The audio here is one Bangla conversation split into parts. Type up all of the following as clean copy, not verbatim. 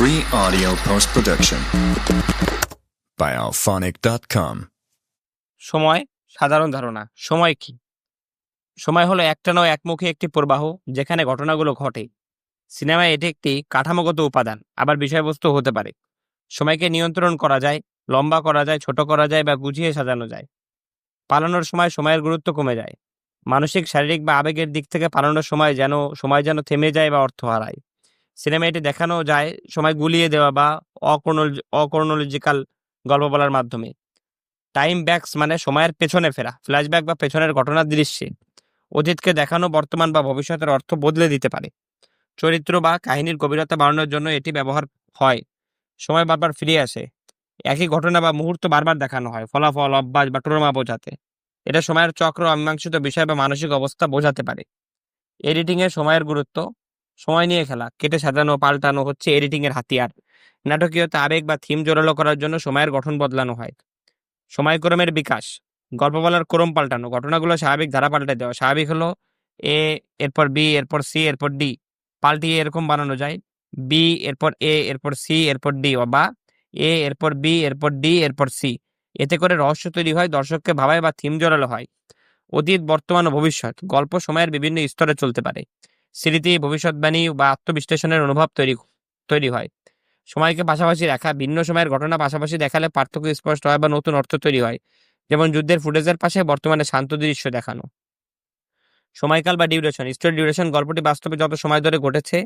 Free audio post-production by alphonic.com. সময় সাধারণ ধারণা। সময় কি? সময় হলো একটা নয় একমুখী একটি প্রবাহ যেখানে ঘটনাগুলো ঘটে। সিনেমায় এটি একটি কাঠামোগত উপাদান, আবার বিষয়বস্তু হতে পারে। সময়কে নিয়ন্ত্রণ করা যায়, লম্বা করা যায়, ছোট করা যায় বা গুছিয়ে সাজানো যায়। পালানোর সময় সময়ের গুরুত্ব কমে যায়। মানসিক, শারীরিক বা আবেগের দিক থেকে পালানোর সময় যেন থেমে যায় বা অর্থ হারায়। সিনেমায় এটি দেখানো যায় সময় গুলিয়ে দেওয়া বা অক্রোনোলজিক্যাল গল্প বলার মাধ্যমে। টাইম ব্যাকস মানে সময়ের পেছনে ফেরা, ফ্ল্যাশব্যাক বা পেছনের ঘটনার দৃশ্যে অতীতকে দেখানো বর্তমান বা ভবিষ্যতের অর্থ বদলে দিতে পারে। চরিত্র বা কাহিনীর গভীরতা বাড়ানোর জন্য এটি ব্যবহার হয়। সময় বারবার ফিরে আসে, একই ঘটনা বা মুহূর্ত বারবার দেখানো হয় ফলাফল, অভ্যাস বা ট্রমা বোঝাতে। এটা সময়ের চক্র, অমীমাংসিত বিষয় বা মানসিক অবস্থা বোঝাতে পারে। এডিটিং এ সময়ের গুরুত্ব। সময় নিয়ে খেলা, কেটে সাজানো, পাল্টানো হচ্ছে এডিটিং এর হাতিয়ার। নাটকীয়তা, আবেগ বা থিম জোরালো করার জন্য সময়ের গঠন বদলানো হয়। সময়ক্রমের বিকাশ, গল্প বলার ক্রম পাল্টানো, ঘটনাগুলো স্বাভাবিক ধারা পাল্টে দেওয়া। স্বাভাবিক হলো এ, এরপর বি, এরপর সি, এরপর ডি। পাল্টিয়ে এরকম বানানো যায় বি, এরপর এ, এরপর সি, এরপর ডি, বা এ, এরপর বি, এরপর ডি, এরপর সি। এতে করে রহস্য তৈরি হয়, দর্শককে ভাবায় বা থিম জোরালো হয়। অতীত, বর্তমান ও ভবিষ্যৎ, গল্প সময়ের বিভিন্ন স্তরে চলতে পারে। স্মৃতি, ভবিষ্যৎবাণী বা আত্মবিশ্লেষণের অনুভব তৈরি হয়। সময়কে পাশাপাশি রাখা, ভিন্ন সময়ের ঘটনা পাশাপাশি দেখালে পার্থক্য স্পষ্ট হয় বা নতুন অর্থ তৈরি হয়। যেমন যুদ্ধের ফুটেজের পাশে বর্তমানে শান্ত দৃশ্য দেখানো। সময়কাল বা ডিউরেশন, স্টোরি ডিউরেশন, গল্পটি বাস্তবে যত সময় ধরে ঘটেছে,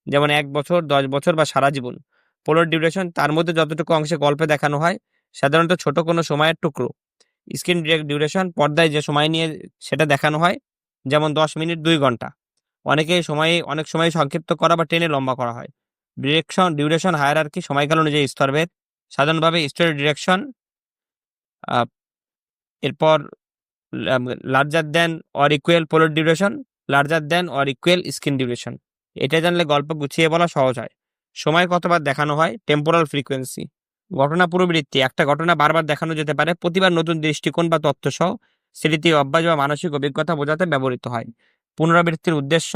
যেমন 1 বছর, 10 বছর বা সারা জীবন। পোলোর ডিউরেশন, তার মধ্যে যতটুকু অংশে গল্পে দেখানো হয়, সাধারণত ছোট কোনো সময়ের টুকরো। স্ক্রিন ডিউরেশন, পর্দায় যে সময় নিয়ে সেটা দেখানো হয়, যেমন 10 মিনিট, 2 ঘন্টা। অনেক সময় সংক্ষিপ্ত করা বা টেনে লম্বা করা হয়। ডিউরেশন হায়ারার্কি, সময়কাল অনুযায়ী স্তরভেদ। সাধারণভাবে স্টোরি ডিরেকশন, এরপর larger than or equal polar duration, larger than or equal screen duration. এটা জানলে গল্প গুছিয়ে বলা সহজ হয়। সময় কতবার দেখানো হয়, টেম্পোরাল ফ্রিকোয়েন্সি। ঘটনা পুনরাবৃত্তি, একটা ঘটনা বারবার দেখানো যেতে পারে, প্রতিবার নতুন দৃষ্টিকোণ বা তথ্য সহ। স্মৃতি, অভ্যাস বা মানসিক অভিজ্ঞতা বোঝাতে ব্যবহৃত হয়। পুনরাবৃত্তির উদ্দেশ্য,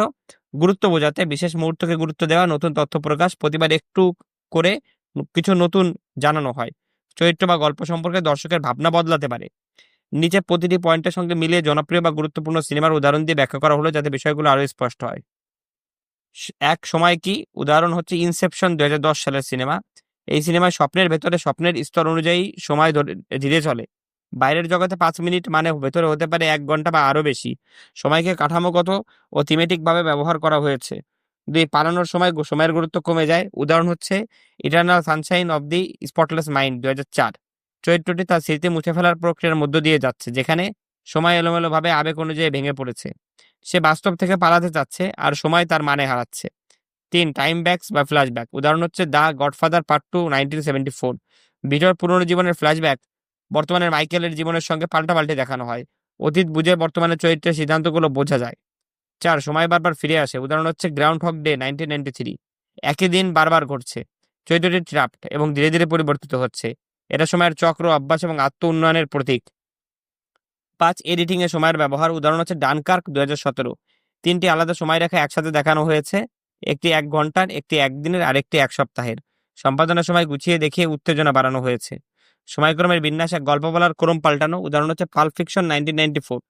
গুরুত্ব বোঝাতে, বিশেষ মুহূর্তকে গুরুত্ব দেওয়া, নতুন তথ্য প্রকাশ, প্রতিবার একটু করে কিছু নতুন জানানো হয়। চরিত্র বা গল্প সম্পর্কে দর্শকের ভাবনা বদলাতে পারে। নিচে প্রতিটি পয়েন্টের সঙ্গে মিলিয়ে জনপ্রিয় বা গুরুত্বপূর্ণ সিনেমার উদাহরণ দিয়ে ব্যাখ্যা করা হলো যাতে বিষয়গুলো আরো স্পষ্ট হয়। এক সময় কি? উদাহরণ হচ্ছে ইনসেপশন, 2010 সালের সিনেমা। এই সিনেমায় স্বপ্নের ভেতরে স্বপ্নের স্তর অনুযায়ী সময় ধীরে চলে। বাইরের জগতে 5 মিনিট মানে ভেতরে হতে পারে 1 ঘন্টা বা আরো বেশি। সময়কে কাঠামোগত ও থিমেটিক ভাবে ব্যবহার করা হয়েছে। পালানোর সময় সময়ের গুরুত্ব কমে যায়। উদাহরণ হচ্ছে eternal Sunshine of the spotless mind, 2004। চরিত্রটি তার স্মৃতি মুছে ফেলার প্রক্রিয়ার মধ্য দিয়ে যাচ্ছে, যেখানে সময় এলোমেলোভাবে আবেগ অনুযায়ী ভেঙে পড়েছে। সে বাস্তব থেকে পালাতে চাচ্ছে আর সময় তার মানে হারাচ্ছে। 3. টাইম ব্যাকস বা ফ্ল্যাশব্যাক। উদাহরণ হচ্ছে দ্য গডফাদার পার্ট 2, 1974। বিজয়ের পুরনো জীবনের ফ্ল্যাশব্যাক বর্তমানের মাইকেলের জীবনের সঙ্গে পাল্টাপাল্টি দেখানো হয়। অতীত বুঝে বর্তমানের চরিত্রের সিদ্ধান্তগুলো বোঝা যায়। 4. সময় বারবার ফিরে আসে। উদাহরণ হচ্ছে গ্রাউন্ড হক ডে, 1993। একই দিন বারবার ঘটছে। চরিত্রটি ট্র্যাপড এবং ধীরে ধীরে পরিবর্তিত হচ্ছে। এটা সময়ের চক্র, অভ্যাস এবং আত্ম উন্নয়নের প্রতীক। 5. এডিটিং এ সময়ের ব্যবহার। উদাহরণ হচ্ছে ডানকার্ক, 2017। 3টি আলাদা সময়রেখা একসাথে দেখানো হয়েছে, একটি 1 ঘন্টার, একটি 1 দিনের, আরেকটি 1 সপ্তাহের। সম্পাদনার সময় গুছিয়ে দেখিয়ে উত্তেজনা বাড়ানো হয়েছে। সময়ক্রমের বিন্যাস, এক গল্প বলার ক্রম পাল্টানো। উদাহরণ হচ্ছে পাল্প ফিকশন, 1994।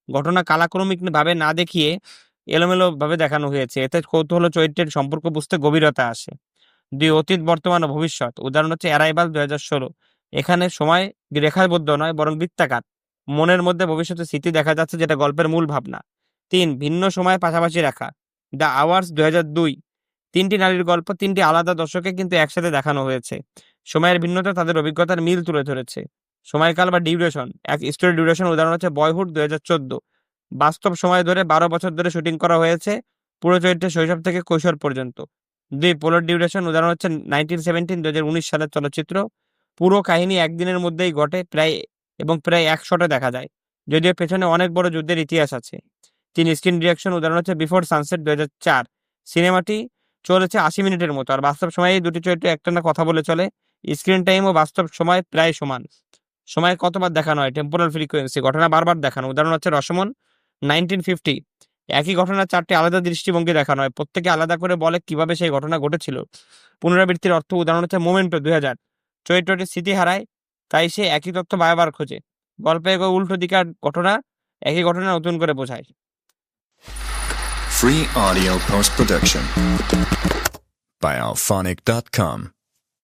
ঘটনা কালাক্রমিক ভাবে না দেখিয়ে এলোমেলো ভাবে দেখানো হয়েছে, এতে কৌতূহল চরিত্রের সম্পর্ক বুঝতে গভীরতা আসে। 2. অতীত, বর্তমান ও ভবিষ্যৎ। উদাহরণ হচ্ছে অ্যারাইভাল, 2016। এখানে সময় রেখাবদ্ধ নয় বরং বৃত্তাকার। মনের মধ্যে ভবিষ্যতের স্মৃতি দেখা যাচ্ছে, যেটা গল্পের মূল ভাবনা। 3. ভিন্ন সময় পাশাপাশি রাখা। The hours, 2002। 3টি নারীর গল্প 3টি আলাদা দশকে কিন্তু একসাথে দেখানো হয়েছে। সময়ের ভিন্নতা তাদের অভিজ্ঞতার মিল তুলে ধরেছে। সময়কাল বা ডিউরেশন, এক স্টোরি ডিউরেশন। উদাহরণ হচ্ছে বয়হুড, 2014। বাস্তব সময় ধরে 12 বছর ধরে শুটিং করা হয়েছে, পুরো চরিত্রের শৈশব থেকে কৈশোর পর্যন্ত। 2. পোলার ডিউরেশন। উদাহরণ হচ্ছে 1917, 2019 সালের চলচ্চিত্র। পুরো কাহিনী একদিনের মধ্যেই ঘটে, প্রায় 1 শটে দেখা যায়, যদিও পেছনে অনেক বড় যুদ্ধের ইতিহাস আছে। 3. Screen direction. উদাহরণ হচ্ছে বিফোর সানসেট, 2004। সিনেমাটি চলেছে 80 মিনিটের মতো, আর বাস্তব সময়ে দুটি চরিত্র একটানা কথা বলে চলে। স্ক্রিন টাইম ও বাস্তব সময় প্রায় সমান। সময় কতবার দেখানো হয়, টেম্পোরাল ফ্রিকোয়েন্সি, ঘটনা বারবার দেখানো। উদাহরণ হচ্ছে রসমন, 1950। একই ঘটনার 4টি আলাদা দৃষ্টিভঙ্গি দেখানো হয়, প্রত্যেকে আলাদা করে বলে কিভাবে সেই ঘটনা ঘটেছিল। পুনরাবৃত্তির অর্থ উদাহরণ হচ্ছে মোমেন্টো 2000। চরিত্রটি স্মৃতি হারায়, তাই সে একই তথ্য বারবার খোঁজে। গল্পে উল্টো দিকের ঘটনা একই ঘটনা নতুন করে বোঝায়। Free audio post production by alphonic.com.